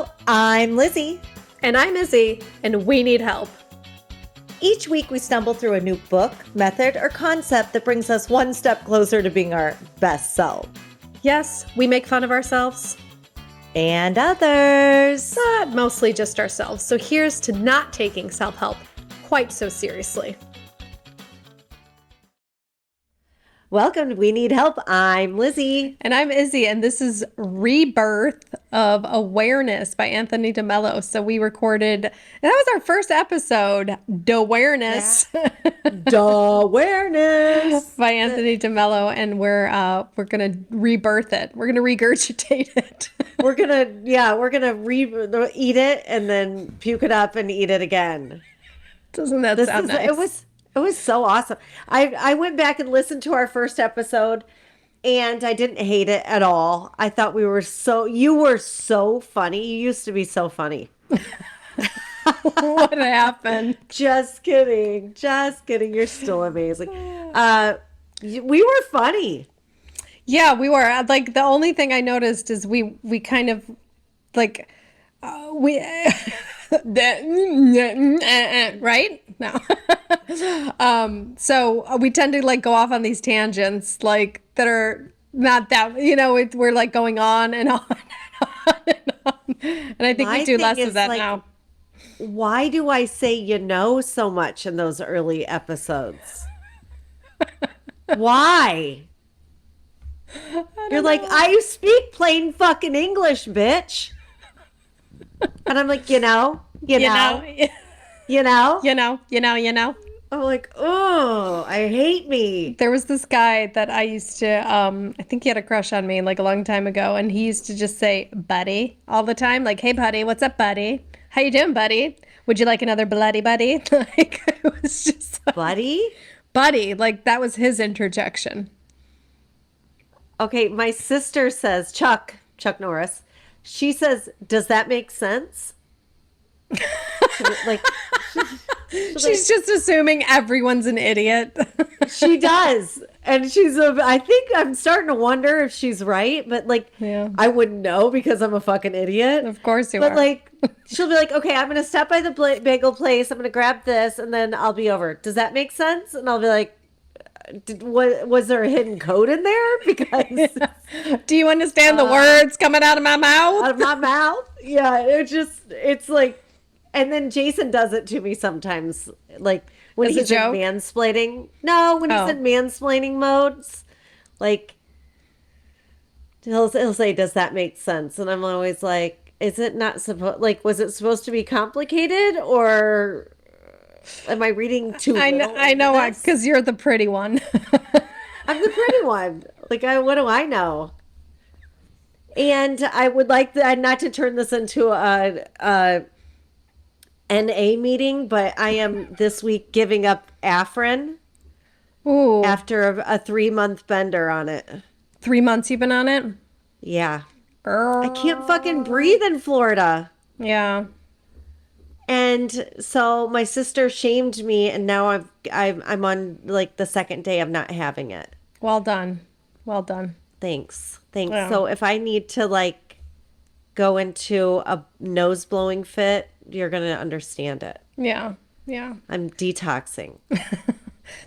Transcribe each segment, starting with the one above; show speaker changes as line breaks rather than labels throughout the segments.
DeMello. I'm Lizzy.
And I'm Izzy, and we need help.
Each week we stumble through a new book, method, or concept that brings us one step closer to being our best self.
Yes, we make fun of ourselves.
And others.
But mostly just ourselves. So here's to not taking self-help quite so seriously.
Welcome to We Need Help. I'm Lizzy.
And I'm Izzy, and this is Rebirth of Awareness by Anthony DeMello. So we recorded, and that was our first episode, Awareness.
Awareness
by Anthony DeMello, and we're gonna rebirth it. We're gonna regurgitate it.
we're gonna eat it and then puke it up and eat it again.
Doesn't that sound nice?
It was so awesome. I went back and listened to our first episode, and I didn't hate it at all. I thought you were so funny. You used to be so funny.
What happened?
Just kidding. You're still amazing. We were funny.
Yeah, we were. Like, the only thing I noticed is we kind of like right? No. So we tend to like go off on these tangents like that are not that, we're like going on and on and on and on. And I think we do less of that now.
Why do I say so much in those early episodes? Why? You're like, I speak plain fucking English, bitch. And I'm like, you know. I'm like, oh, I hate me.
There was this guy that I used to, I think he had a crush on me like a long time ago. And he used to just say, buddy, all the time. Like, hey, buddy, what's up, buddy? How you doing, buddy? Would you like another bloody buddy? Like, it was just like, buddy, like that was his interjection.
Okay, my sister says, Chuck Norris, she says, does that make sense?
She's just assuming everyone's an idiot.
She does. And I think I'm starting to wonder if she's right, but I wouldn't know because I'm a fucking idiot.
Of course you are.
But she'll be like, okay, I'm going to stop by the bagel place. I'm going to grab this and then I'll be over. Does that make sense? And I'll be like, was there a hidden code in there? Because
do you understand the words coming out of my mouth?
Out of my mouth? Yeah, it's like, and then Jason does it to me sometimes, like when he's in mansplaining. No, when he's in mansplaining modes, like he'll say, "Does that make sense?" And I'm always like, "Is it not supposed? Like, was it supposed to be complicated, or am I reading too little?"
I know, because you're the pretty one.
I'm the pretty one. Like, what do I know? And I would like not to turn this into a NA meeting, but I am this week giving up Afrin.
Ooh.
After a 3-month bender on it.
3 months you've been on it?
Yeah. I can't fucking breathe in Florida.
Yeah.
And so my sister shamed me, and now I'm on like the second day of not having it.
Well done.
Thanks.
Yeah.
So if I need to go into a nose blowing fit, you're gonna understand it.
Yeah.
I'm detoxing.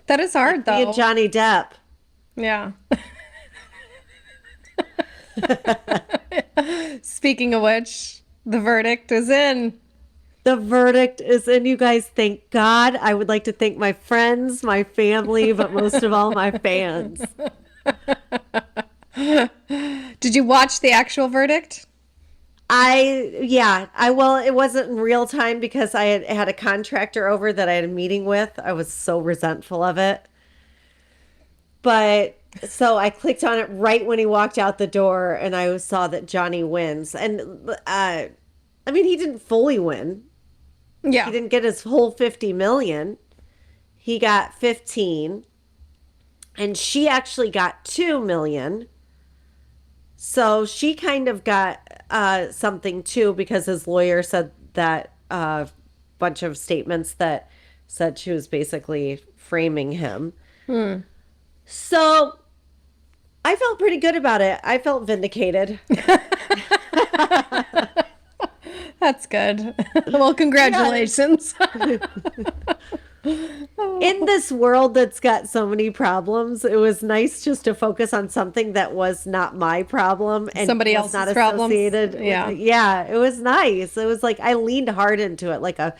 That is hard, though.
Johnny Depp.
Yeah. Speaking of which, the verdict is in.
The verdict is in, you guys. Thank God. I would like to thank my friends, my family, but most of all, my fans.
Did you watch the actual verdict?
Well, it wasn't in real time because I had a contractor over that I had a meeting with. I was so resentful of it. But so I clicked on it right when he walked out the door, and I saw that Johnny wins. And he didn't fully win.
Yeah.
He didn't get his whole 50 million. He got 15. And she actually got 2 million. So she kind of got something too, because his lawyer said that bunch of statements that said she was basically framing him. So I felt pretty good about it. I felt vindicated.
That's good. Well, congratulations.
In this world that's got so many problems, it was nice just to focus on something that was not my problem and
Somebody
was not
else's problems.
associated
Yeah.
with it. Yeah, it was nice. It was like I leaned hard into it like I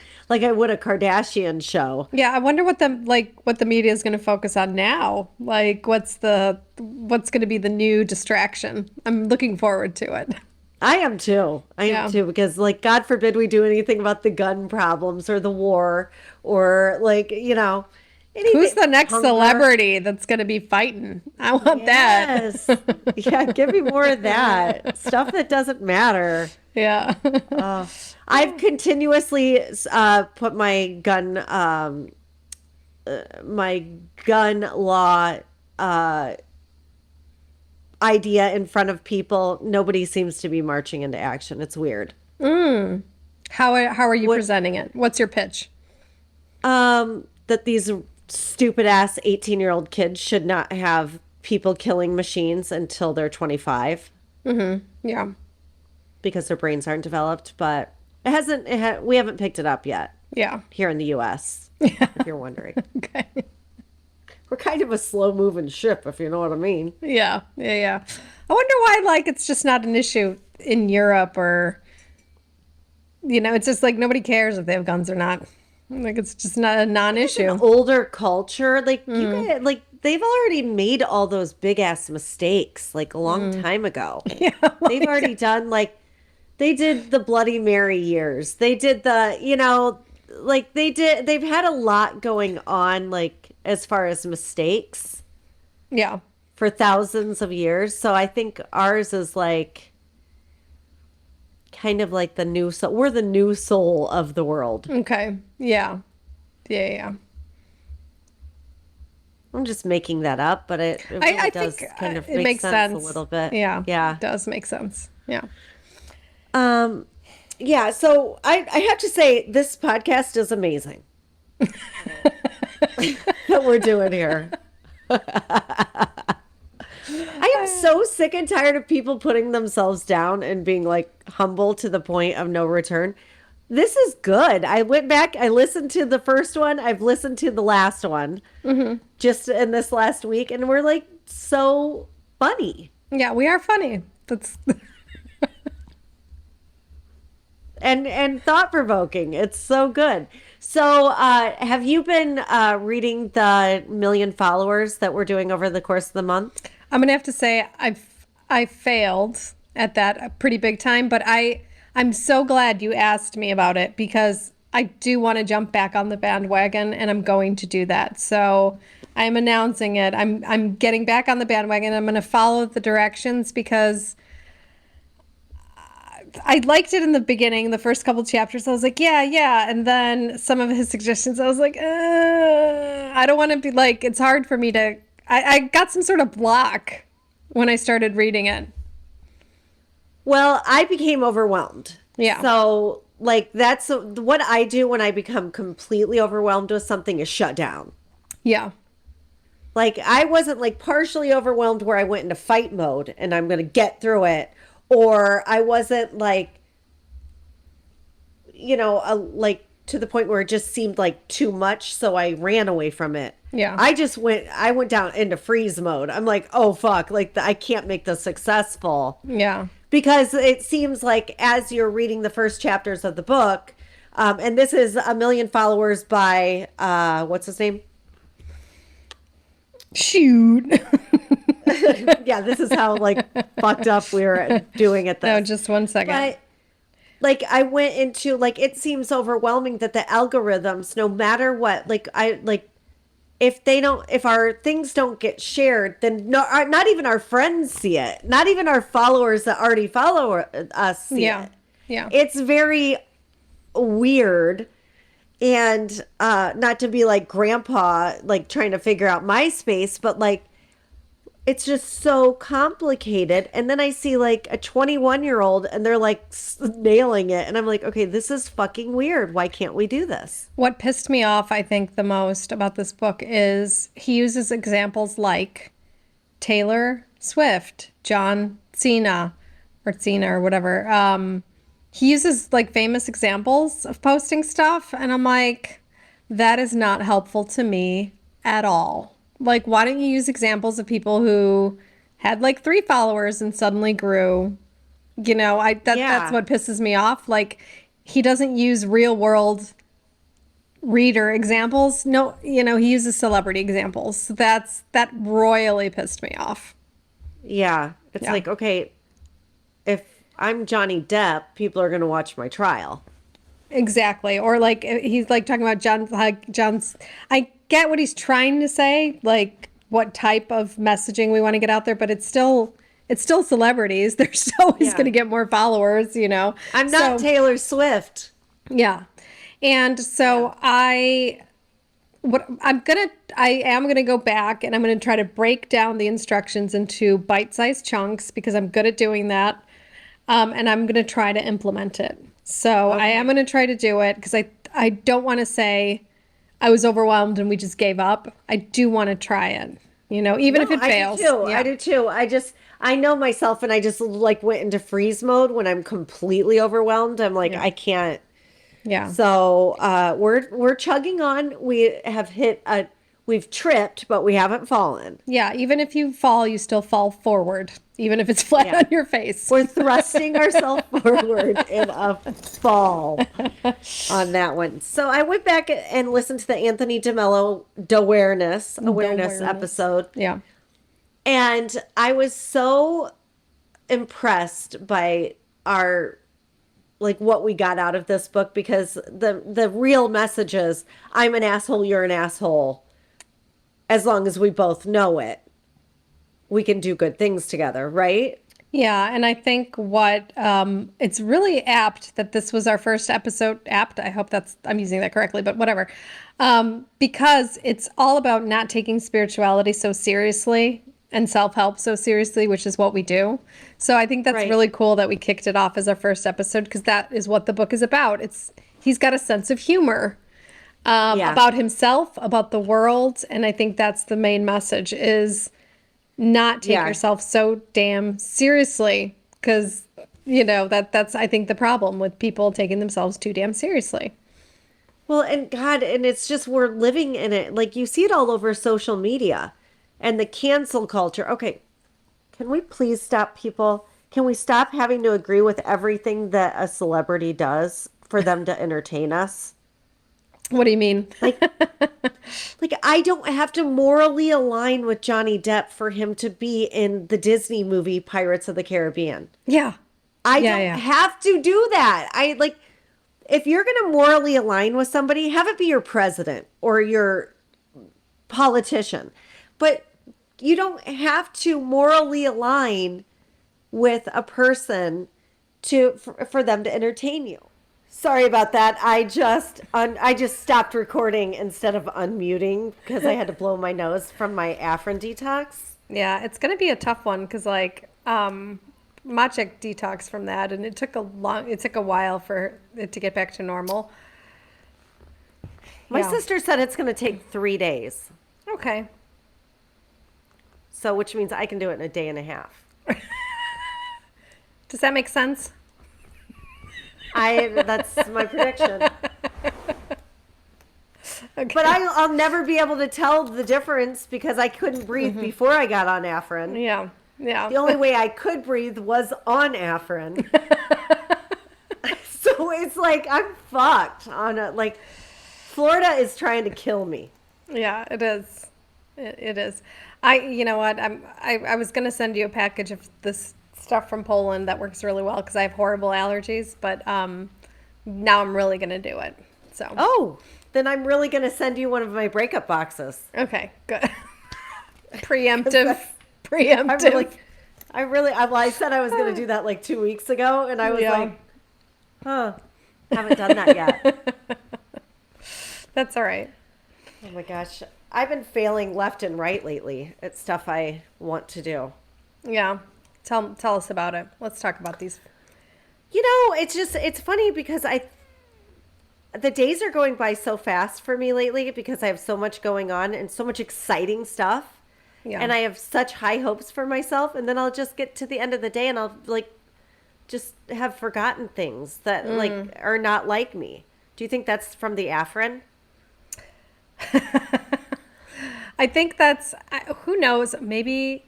would a Kardashian show.
Yeah, I wonder what the media is going to focus on now. Like what's going to be the new distraction? I'm looking forward to it.
I am too. I am too, because like God forbid we do anything about the gun problems or the war or like, anything.
Who's the next
Hunger.
celebrity that's going to be fighting? I want
Yes.
that.
Yeah, give me more of that. Stuff that doesn't matter.
Yeah.
I've continuously put my gun law idea in front of people. Nobody seems to be marching into action. It's weird.
How are you presenting it? What's your pitch?
That these stupid ass 18-year-old kids should not have people killing machines until they're 25.
Yeah.
Because their brains aren't developed, but we haven't picked it up yet.
Yeah.
Here in the US, if you're wondering.
Okay.
We're kind of a slow-moving ship, if you know what I mean.
Yeah. I wonder why, like, it's just not an issue in Europe or, it's just like nobody cares if they have guns or not. Like, it's just not a non-issue.
It's an older culture. Like, you guys, like, they've already made all those big-ass mistakes, like, a long time ago.
Yeah.
They've already done, like, they did the Bloody Mary years. They did they've had a lot going on, like, as far as mistakes.
Yeah.
For thousands of years. So I think ours is like kind of like the new soul. We're the new soul of the world.
Okay. Yeah.
I'm just making that up, but it really
I
does
think
kind of
it
make
makes
sense a little bit.
Yeah.
Yeah.
It does make sense. Yeah.
Yeah. So I have to say this podcast is amazing. That we're doing here. I am so sick and tired of people putting themselves down and being like humble to the point of no return. This is good. I went back, I listened to the first one, I've listened to the last one just in this last week, and we're like so funny.
Yeah, we are funny. That's
and thought-provoking. It's so good. So have you been reading the 1,000,000 followers that we're doing over the course of the month?
I'm gonna have to say I failed at that a pretty big time, but I'm so glad you asked me about it because I do want to jump back on the bandwagon and I'm going to do that. So I'm announcing it. I'm getting back on the bandwagon. I'm going to follow the directions because I liked it in the beginning, the first couple chapters. I was like, yeah. And then some of his suggestions, I was like, I don't want to be like, it's hard for me to, I got some sort of block when I started reading it.
Well, I became overwhelmed.
Yeah.
So like that's what I do when I become completely overwhelmed with something is shut down.
Yeah.
Like I wasn't like partially overwhelmed where I went into fight mode and I'm going to get through it. Or I wasn't like, like to the point where it just seemed like too much. So I ran away from it.
Yeah.
I went down into freeze mode. I'm like, oh, fuck. Like I can't make this successful.
Yeah.
Because it seems like as you're reading the first chapters of the book, and this is 1,000,000 followers by, what's his name?
Shoot.
Yeah, this is how like fucked up we were doing it.
No, just 1 second.
But like I went into like it seems overwhelming that the algorithms, no matter what, if our things don't get shared, then not even our friends see it. Not even our followers that already follow us see it.
Yeah.
It's very weird. And not to be like grandpa, like trying to figure out MySpace, but like it's just so complicated. And then I see like a 21-year-old and they're like nailing it. And I'm like, okay, this is fucking weird. Why can't we do this?
What pissed me off, I think, the most about this book is he uses examples like Taylor Swift, John Cena or whatever, he uses like famous examples of posting stuff, and I'm like, that is not helpful to me at all. Like, why don't you use examples of people who had like 3 followers and suddenly grew? That's
Yeah.
what pisses me off. Like, he doesn't use real world reader examples. No, he uses celebrity examples. So that royally pissed me off.
Yeah. It's
Yeah.
like, okay, if I'm Johnny Depp, people are going to watch my trial.
Exactly. Or like he's like talking about John's I get what he's trying to say, like what type of messaging we want to get out there, but it's still celebrities. They're still always
Yeah.
going to get more followers.
I'm not
So,
Taylor Swift.
yeah. And so I am gonna go back and I'm gonna try to break down the instructions into bite-sized chunks because I'm good at doing that. And I'm gonna try to implement it. So I am gonna try to do it because I don't want to say I was overwhelmed and we just gave up. I do want to try it, even if it fails.
I do too.
Yeah.
I do too. I know myself and I just like went into freeze mode when I'm completely overwhelmed. I'm like,
Yeah.
I can't.
Yeah.
So we're chugging on. We've tripped, but we haven't fallen.
Yeah. Even if you fall, you still fall forward, even if it's flat
Yeah.
on your face.
We're thrusting ourselves forward in a fall on that one. So I went back and listened to the Anthony DeMello awareness episode.
Yeah.
And I was so impressed by what we got out of this book, because the real message is, I'm an asshole, you're an asshole. As long as we both know it, we can do good things together, right?
Yeah, and I think it's really apt that this was our first episode. Apt, I hope I'm using that correctly, but whatever. Because it's all about not taking spirituality so seriously and self-help so seriously, which is what we do. So I think that's
Right.
really cool that we kicked it off as our first episode, because that is what the book is about. He's got a sense of humor about himself, about the world, and I think that's the main message is not take yourself so damn seriously, because that's I think the problem with people taking themselves too damn seriously.
Well, and God, and it's just, we're living in it. Like, you see it all over social media and the cancel culture. Okay, can we please stop, people? Can we stop having to agree with everything that a celebrity does for them to entertain us?
What do you mean?
Like I don't have to morally align with Johnny Depp for him to be in the Disney movie Pirates of the Caribbean.
Yeah.
I don't have to do that. If you're going to morally align with somebody, have it be your president or your politician. But you don't have to morally align with a person for them to entertain you. Sorry about that. I just stopped recording instead of unmuting because I had to blow my nose from my Afrin detox.
Yeah, it's going to be a tough one because Maciek detoxed from that, and it took a while for it to get back to normal.
My sister said it's going to take 3 days.
Okay.
So, which means I can do it in a day and a half.
Does that make sense?
That's my prediction.
Okay.
But I'll never be able to tell the difference because I couldn't breathe before I got on Afrin.
Yeah. Yeah.
The only way I could breathe was on Afrin. So it's like I'm fucked Florida is trying to kill me.
Yeah, it is. It is. You know what? I was going to send you a package of this stuff from Poland that works really well because I have horrible allergies, but now I'm really going to do it. So.
Oh, then I'm really going to send you one of my breakup boxes.
Okay, good. Preemptive.
I said I was going to do that like 2 weeks ago, and I was like, haven't done that yet.
That's all right.
Oh my gosh. I've been failing left and right lately at stuff I want to do.
Yeah. Tell us about it. Let's talk about these.
It's funny because the days are going by so fast for me lately because I have so much going on and so much exciting stuff. Yeah. And I have such high hopes for myself. And then I'll just get to the end of the day and I'll just have forgotten things that like are not like me. Do you think that's from the Afrin?
I think that's who knows, maybe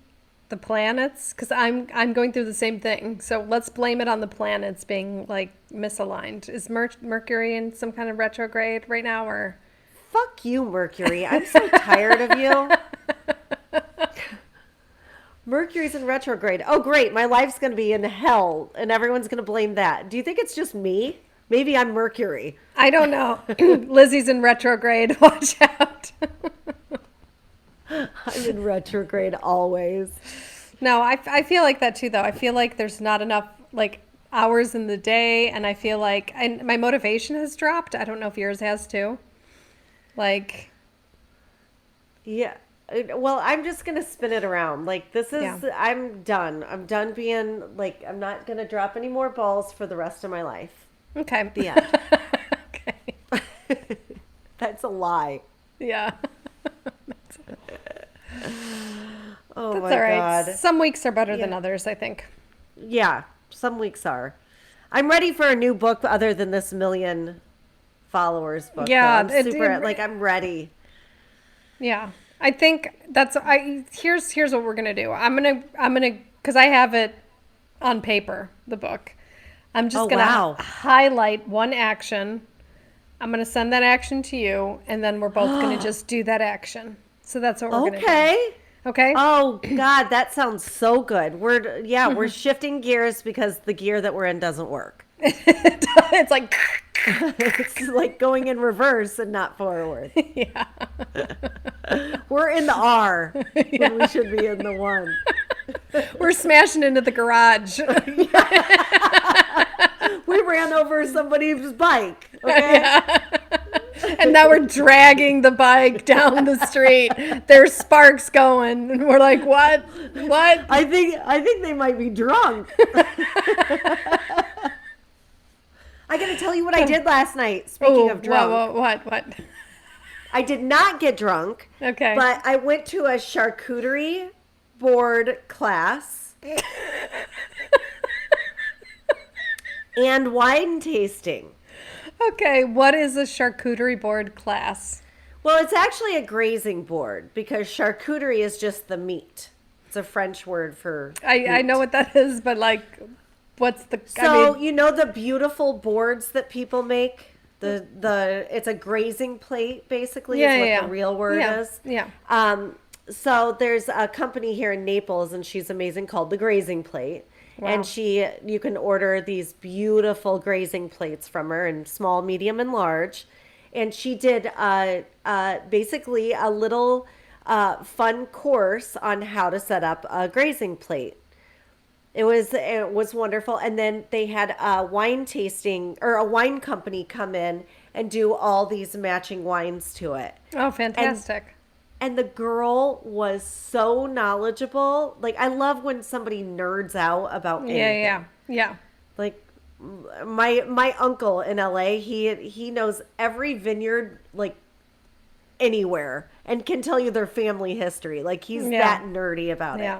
the planets, because I'm going through the same thing. So let's blame it on the planets being like misaligned. Is Mercury in some kind of retrograde right now, or?
Fuck you, Mercury. I'm so tired of you. Mercury's in retrograde. Oh, great. My life's going to be in hell, and everyone's going to blame that. Do you think it's just me? Maybe I'm Mercury.
I don't know. Lizzy's in retrograde. Watch out.
I'm in retrograde always.
No, I feel like that too, though. I feel like there's not enough like hours in the day, and I feel like my motivation has dropped. I don't know if yours has too. Like,
yeah. Well, I'm just going to spin it around. Like, this is, I'm done. I'm done being, like, I'm not going to drop any more balls for the rest of my life.
Okay.
The end.
Okay.
That's a lie.
Yeah.
Oh,
That's
my
all right.
God.
Some weeks are better than others, I think.
Yeah, some weeks are. I'm ready for a new book other than this 1,000,000 followers book.
Yeah.
I'm ready.
Yeah. I think here's what we're gonna do. I'm gonna because I have it on paper, the book. I'm just gonna highlight one action. I'm gonna send that action to you, and then we're both gonna just do that action. So that's what we're gonna do. Okay.
Oh God, that sounds so good. We're shifting gears because the gear that we're in doesn't work.
It's like
it's like going in reverse and not forward.
Yeah.
We're in the R when we should be in the 1.
We're smashing into the garage.
We ran over somebody's bike. Okay.
Yeah. And now we're dragging the bike down the street. There's sparks going, and we're like, "What? What?"
I think they might be drunk. I got to tell you what I did last night. Speaking of drunk,
what?
I did not get drunk.
Okay,
but I went to a charcuterie board class and wine tasting.
Okay, what is a charcuterie board class?
Well, it's actually a grazing board because charcuterie is just the meat. It's a French word for
I know what that is, but like, what's the?
You know the beautiful boards that people make. It's a grazing plate basically. Is what the real word is.
Yeah.
So there's a company here in Naples, and she's amazing, called the Grazing Plate. Wow. And you can order these beautiful grazing plates from her in small, medium, and large. And she did basically a little fun course on how to set up a grazing plate. It was wonderful. And then they had a wine tasting, or a wine company come in and do all these matching wines to it.
Oh, fantastic.
And the girl was so knowledgeable. Like, I love when somebody nerds out about anything.
Yeah.
Like, my uncle in LA, he knows every vineyard, like, anywhere, and can tell you their family history. Like, he's that nerdy about it.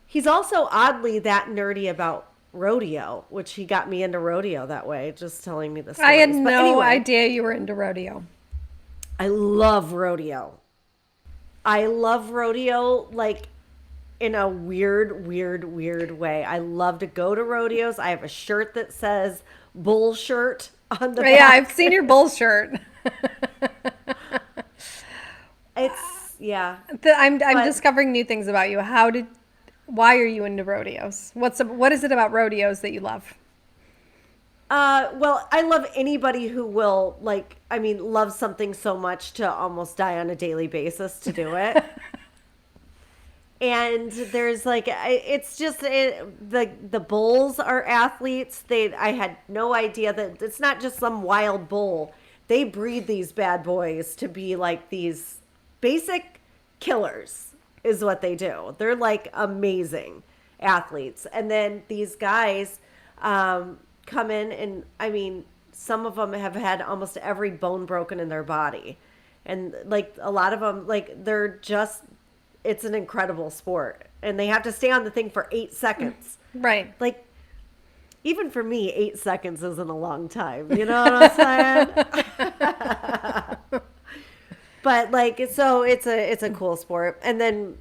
He's also oddly that nerdy about rodeo, which he got me into rodeo that way, just telling me the stories.
I had no idea you were into rodeo.
I love rodeo. I love rodeo, like, in a weird way. I love to go to rodeos. I have a shirt that says bull shirt on the back.
Yeah, I've seen your bull shirt. I'm discovering new things about you. Why are you into rodeos? What is it about rodeos that you love?
Well, I love anybody who will, love something so much to almost die on a daily basis to do it. And there's it's just the bulls are athletes. I had no idea that it's not just some wild bull. They breed these bad boys to be like these basic killers is what they do. They're like amazing athletes. And then these guys, come in and some of them have had almost every bone broken in their body, and a lot of them, it's an incredible sport, and they have to stay on the thing for 8 seconds.
Right.
Like, even for me, 8 seconds isn't a long time. You know what I'm saying? But like, so it's a cool sport. And then,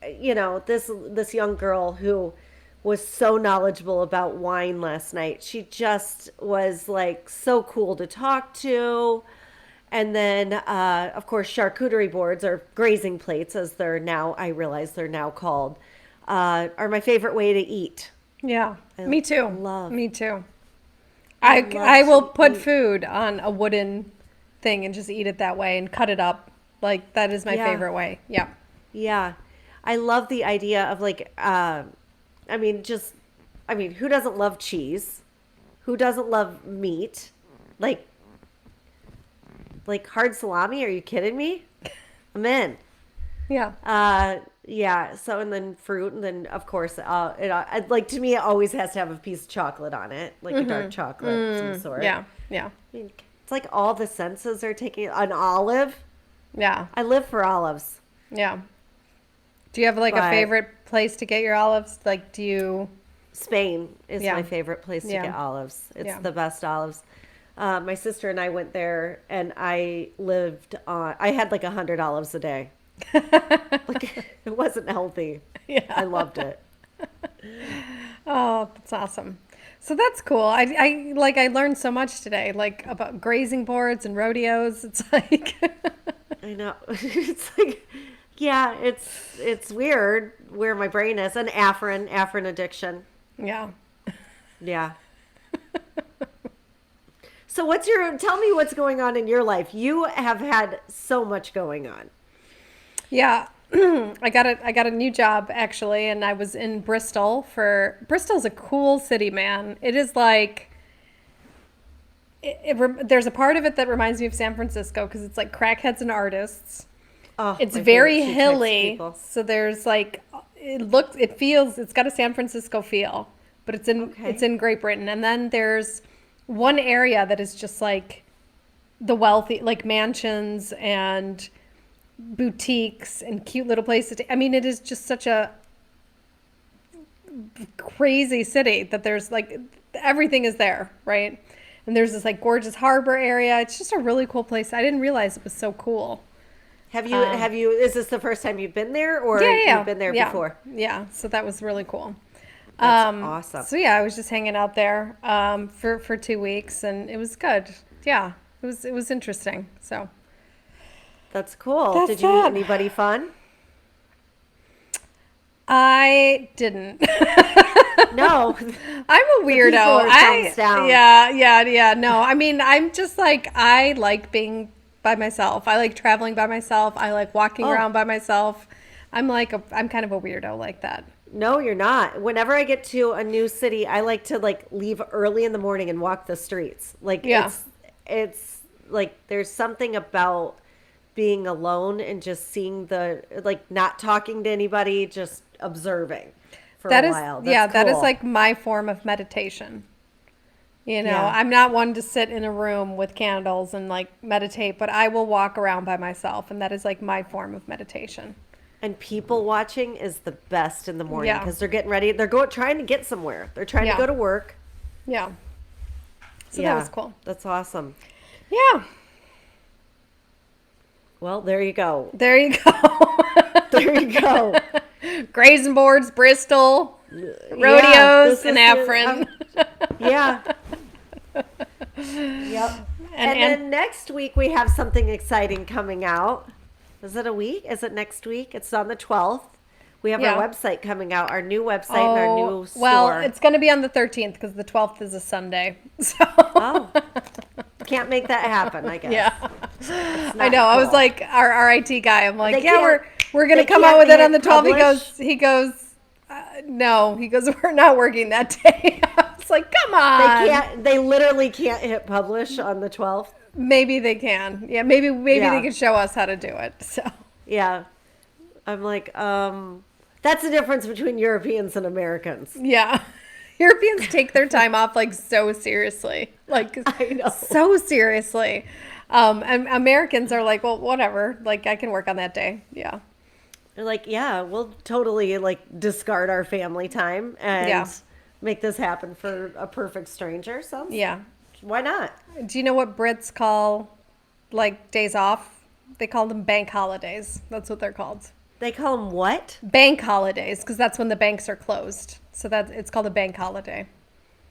this young girl who was so knowledgeable about wine last night. She just was like so cool to talk to. And then, of course, charcuterie boards, or grazing plates, as I realize they're now called, are my favorite way to eat.
Yeah, me too. Me too.
I
I will put food on a wooden thing and just eat it that way and cut it up. Like, that is my favorite way. Yeah.
Yeah. I love the idea of like, who doesn't love cheese? Who doesn't love meat? Like hard salami? Are you kidding me? I'm in.
Yeah.
Yeah. So, and then fruit, and then of course, to me, it always has to have a piece of chocolate on it, like a dark chocolate of some sort.
Yeah. Yeah.
I mean, it's like all the senses are taking an olive.
Yeah.
I live for olives.
Yeah. Do you have like a favorite place to get your olives? Like,
Spain is my favorite place to get olives. It's the best olives. My sister and I went there, and I had like 100 olives a day. Like, it wasn't healthy. Yeah. I loved it.
Oh, that's awesome. So that's cool. I learned so much today, like about grazing boards and rodeos. It's like
I know. It's like, yeah, it's weird where my brain is. And Afrin addiction.
Yeah.
Yeah. So tell me what's going on in your life. You have had so much going on.
Yeah. I got a new job actually, and I was in Bristol Bristol's a cool city, man. It is like there's a part of it that reminds me of San Francisco because it's like crackheads and artists. Oh, it's very hilly. So there's like it's got a San Francisco feel, but it's in Great Britain. And then there's one area that is just like the wealthy, like mansions and boutiques and cute little places. I mean, it is just such a crazy city that there's like everything is there, right? And there's this like gorgeous harbor area. It's just a really cool place. I didn't realize it was so cool.
Have you is this the first time you've been there, or you've been there before?
Yeah, so that was really cool.
That's awesome.
So yeah, I was just hanging out there for 2 weeks, and it was good. Yeah, it was interesting. So
that's cool. Did you meet anybody fun?
I didn't.
No,
I'm a weirdo. Yeah. No, I mean, I'm just like, I like being by myself. I like traveling by myself. I like walking around by myself. I'm kind of a weirdo like that.
No, you're not. Whenever I get to a new city, I like to like leave early in the morning and walk the streets. Like it's like there's something about being alone and just seeing not talking to anybody, just observing for a while. That's cool.
That is like my form of meditation. I'm not one to sit in a room with candles and like meditate, but I will walk around by myself, and that is like my form of meditation.
And people watching is the best in the morning because they're getting ready. They're trying to get somewhere. They're trying to go to work.
Yeah. So that was cool.
That's awesome.
Yeah.
Well, there you go.
There you go. Grazing boards, Bristol, rodeos, and Afrin.
Yeah. Yep. And then next week we have something exciting coming out. Is it a week? Is it next week? It's on the 12th. We have our website coming out, our new website and our new store.
Well, it's going to be on the 13th because the 12th is a Sunday. So.
Can't make that happen, I guess.
Yeah. I know. Cool. I was like, our IT guy, I'm like, we're going to come out with it on the 12th. He goes, no. He goes, we're not working that day. I was like, come on.
They literally can't hit publish on the 12th.
Maybe they can. Yeah, maybe they can show us how to do it. So.
Yeah. I'm like, that's the difference between Europeans and Americans.
Yeah. Europeans take their time off like so seriously. Like
I know.
So seriously. And Americans are like, well, whatever. Like I can work on that day. Yeah.
They're like, yeah, we'll totally like discard our family time and make this happen for a perfect stranger. So
Yeah.
why not?
Do you know what Brits call like days off? They call them bank holidays. That's what they're called.
They call them what?
Bank holidays, because that's when the banks are closed. So it's called a bank holiday.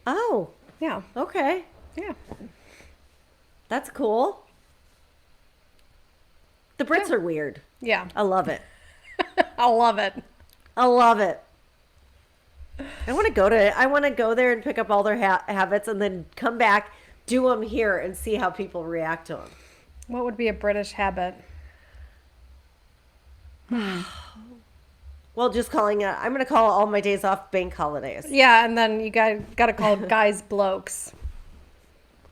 Oh,
Yeah.
okay.
Yeah.
That's cool. The Brits are weird.
Yeah.
I love it.
I love it.
I love it. I want to go there and pick up all their habits and then come back, do them here, and see how people react to them.
What would be a British habit?
Well, just calling it. I'm going to call all my days off bank holidays.
Yeah, and then you got to call guys blokes.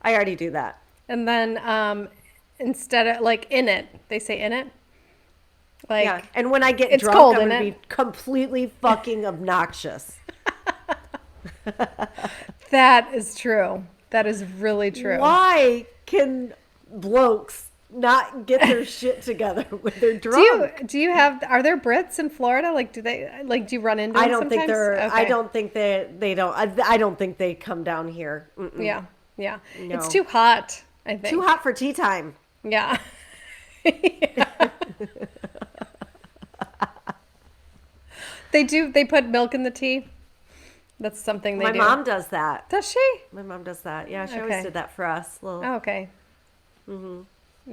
I already do that.
And then instead of like in it, they say in it. Like,
yeah, and when I get
it's
drunk,
cold,
I'm going to be completely fucking obnoxious.
That is true. That is really true.
Why can blokes not get their shit together when they're drunk?
Do you have, are there Brits in Florida? Like, do you run into them
I don't think
sometimes?
they're,
Okay.
I don't think they don't, I don't think they come down here. Mm-mm.
Yeah. Yeah.
No.
It's too hot, I think.
Too hot for tea time.
Yeah. Yeah. They put milk in the tea. That's something they do.
My mom does that.
Does she?
My mom does that. Yeah, she
Okay.
always did that for us. Little,
Oh, okay. Mm-hmm.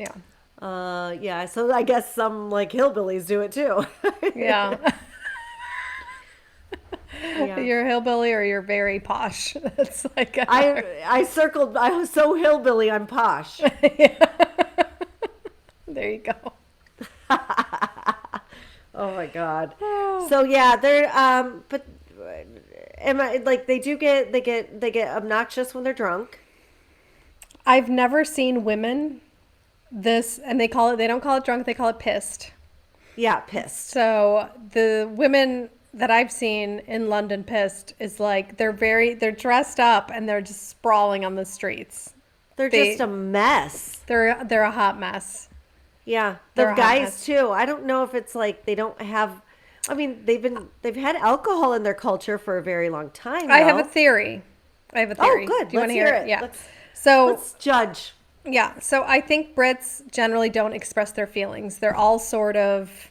Yeah.
yeah, so I guess some like hillbillies do it too.
Yeah.
Yeah.
You're a hillbilly or you're very posh. That's like
I was so hillbilly, I'm posh.
There you go.
Oh my God. So yeah, they're but am I like they get obnoxious when they're drunk.
I've never seen women this, and they don't call it drunk, they call it pissed.
Yeah, pissed.
So the women that I've seen in London pissed is like they're dressed up and they're just sprawling on the streets.
They're just a mess.
They're a hot mess.
Yeah,
They're
the
a hot
guys
mess.
too. I don't know if it's like they don't have. I mean, they've had alcohol in their culture for a very long time.
I have
though.
a theory. Oh,
good.
Do you
Let's
want to hear it? Yeah.
So
So
let's judge.
yeah. So I think Brits generally don't express their feelings. They're all sort of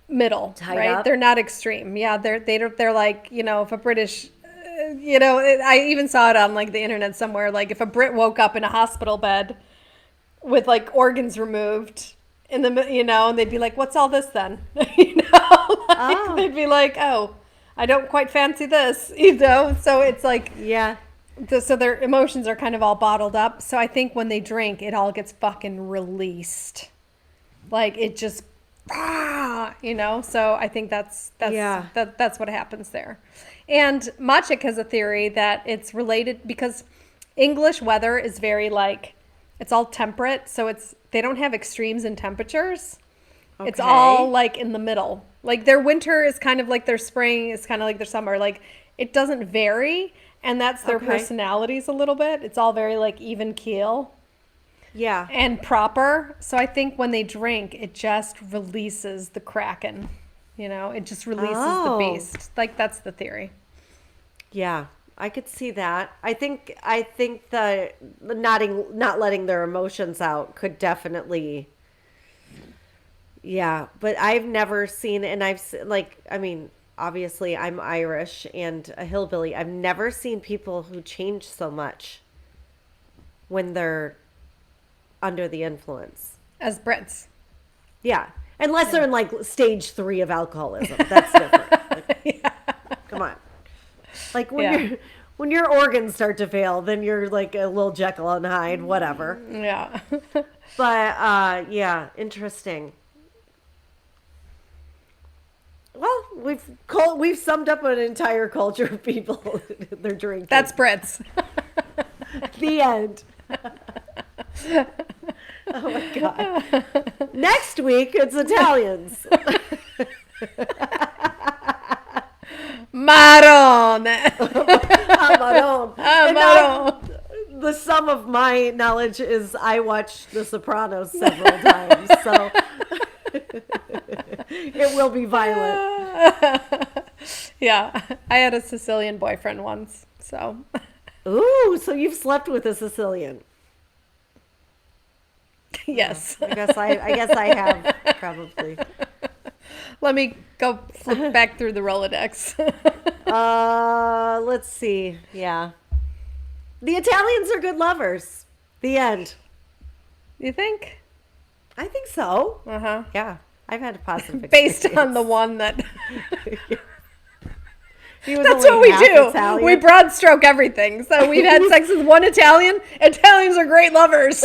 middle,
Tied
right?
up.
They're not extreme. Yeah. They're like, if a British, I even saw it on like the internet somewhere. Like if a Brit woke up in a hospital bed with like organs removed in the, and they'd be like, what's all this then? They'd be like, oh, I don't quite fancy this, So it's like,
Yeah.
so their emotions are kind of all bottled up. So I think when they drink, it all gets fucking released. Like it just, So I think that's what happens there. And Maciek has a theory that it's related because English weather is very like, it's all temperate. So they don't have extremes in temperatures.
Okay.
It's all like in the middle. Like their winter is kind of like their spring. It's kind of like their summer. Like it doesn't vary. And that's their personalities a little bit. It's all very like even keel.
Yeah.
And proper. So I think when they drink, it just releases the Kraken. It just releases the beast. Like that's the theory.
Yeah. I could see that. I think the not letting their emotions out could definitely. Yeah, but I've never seen, and obviously I'm Irish and a hillbilly. I've never seen people who change so much when they're under the influence.
As Brits.
Yeah, unless they're in like stage 3 of alcoholism. That's different. Like, come on. Like when your organs start to fail, then you're like a little Jekyll and Hyde, whatever.
Yeah.
But yeah, interesting. Well, we've summed up an entire culture of people. They're drinking.
That's Brits.
The end. Oh my God. Next week it's Italians.
Marone.
Amarone. And
Marone.
the sum of my knowledge is I watched The Sopranos several times, so it will be violent.
Yeah, I had a Sicilian boyfriend once, so.
Ooh, so you've slept with a Sicilian.
Yes.
I guess I have probably.
Let me go flip back through the Rolodex.
Let's see. Yeah. The Italians are good lovers. The end.
You think?
I think so.
Uh-huh.
Yeah. I've had a positive
Based on the one that...
He was
That's
only
what we
half
do.
Italian.
We broad stroke everything. So we've had sex with one Italian. Italians are great lovers.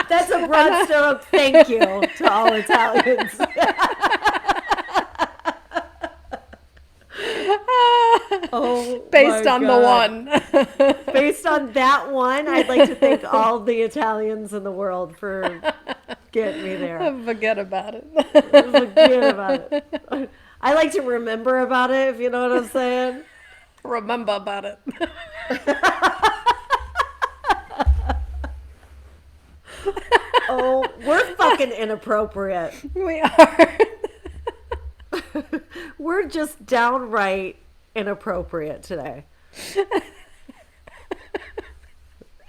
That's a broad stroke thank you to all Italians. Oh,
Based on the one.
Based on that one, I'd like to thank all the Italians in the world for getting me there.
Forget about it.
Forget about it. I like to remember about it, if you know what I'm saying.
Remember about it.
Oh, we're fucking inappropriate.
We are.
We're just downright inappropriate today.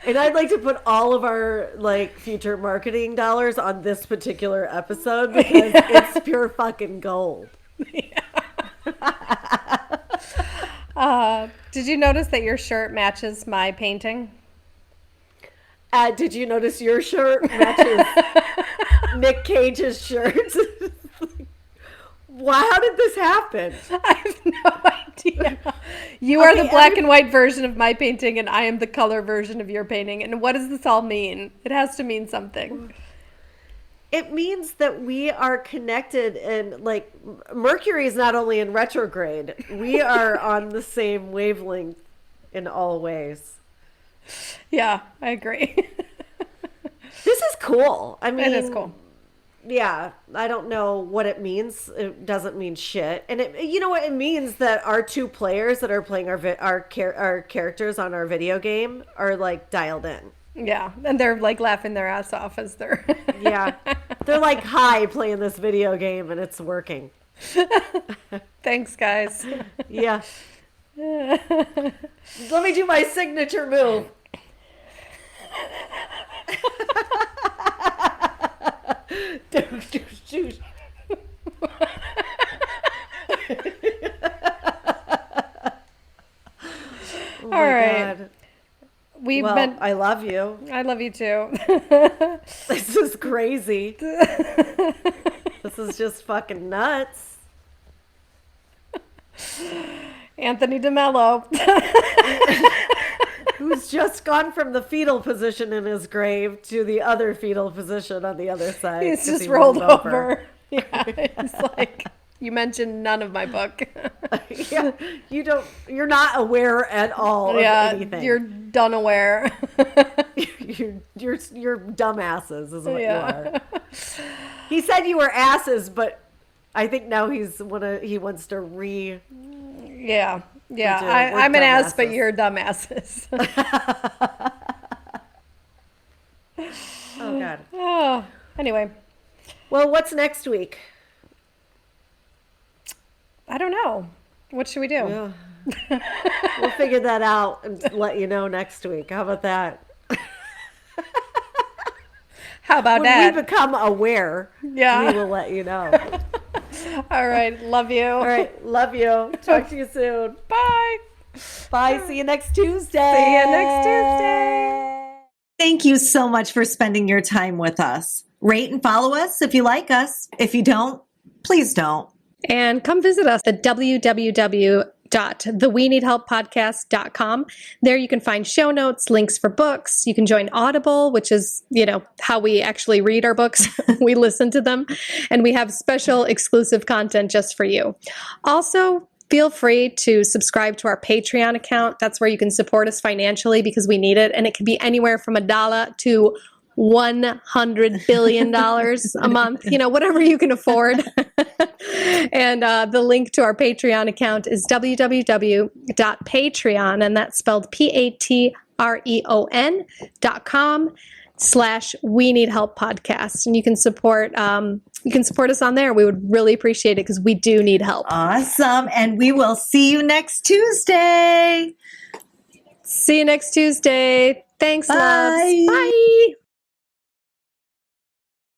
And I'd like to put all of our future marketing dollars on this particular episode because it's pure fucking gold.
Did you notice that your shirt matches my painting?
Did you notice your shirt matches Nick Cage's shirt? Why? How did this happen?
I have no idea. You are the black and white version of my painting, and I am the color version of your painting. And what does this all mean? It has to mean something.
It means that we are connected, and Mercury is not only in retrograde, we are on the same wavelength in all ways.
Yeah, I agree.
This is cool. I mean,
it is cool.
Yeah, I don't know what it means. It doesn't mean shit. And you know what it means? That our two players that are playing our characters on our video game are dialed in.
Yeah, and they're laughing their ass off as they're...
Yeah, they're high playing this video game and it's working.
Thanks, guys.
Yeah. Let me do my signature move.
All right. God.
I love you.
I love you too.
This is crazy. This is just fucking nuts.
Anthony DeMello.
Who's just gone from the fetal position in his grave to the other fetal position on the other side.
He's just rolled over. Yeah, it's you mentioned none of my book.
Yeah, you're not aware at all of anything.
You're done aware.
you're dumbasses is what you are. He said you were asses, but I think now he wants to
Yeah. I'm an ass, but you're dumbasses.
Oh, God.
Oh, anyway.
Well, what's next week?
I don't know. What should we do?
Yeah. We'll figure that out and let you know next week. How about that?
How about that?
When we become aware, we will let you know.
All right. Love you.
All right. Love you. Talk to you soon.
Bye.
Bye. See you next Tuesday.
See you next Tuesday.
Thank you so much for spending your time with us. Rate and follow us if you like us. If you don't, please don't.
And come visit us at www.theweneedhelppodcast.com. There you can find show notes, links for books. You can join Audible, which is, how we actually read our books. We listen to them. And we have special exclusive content just for you. Also, feel free to subscribe to our Patreon account. That's where you can support us financially because we need it. And it can be anywhere from $1 to $100 billion a month, whatever you can afford. And the link to our Patreon account is www.patreon, and that's spelled Patreon.com/. We Need Help podcast, and you can support us on there. We would really appreciate it because we do need help.
Awesome. And we will see you next Tuesday.
See you next Tuesday. Thanks,
Bye.
loves. Bye.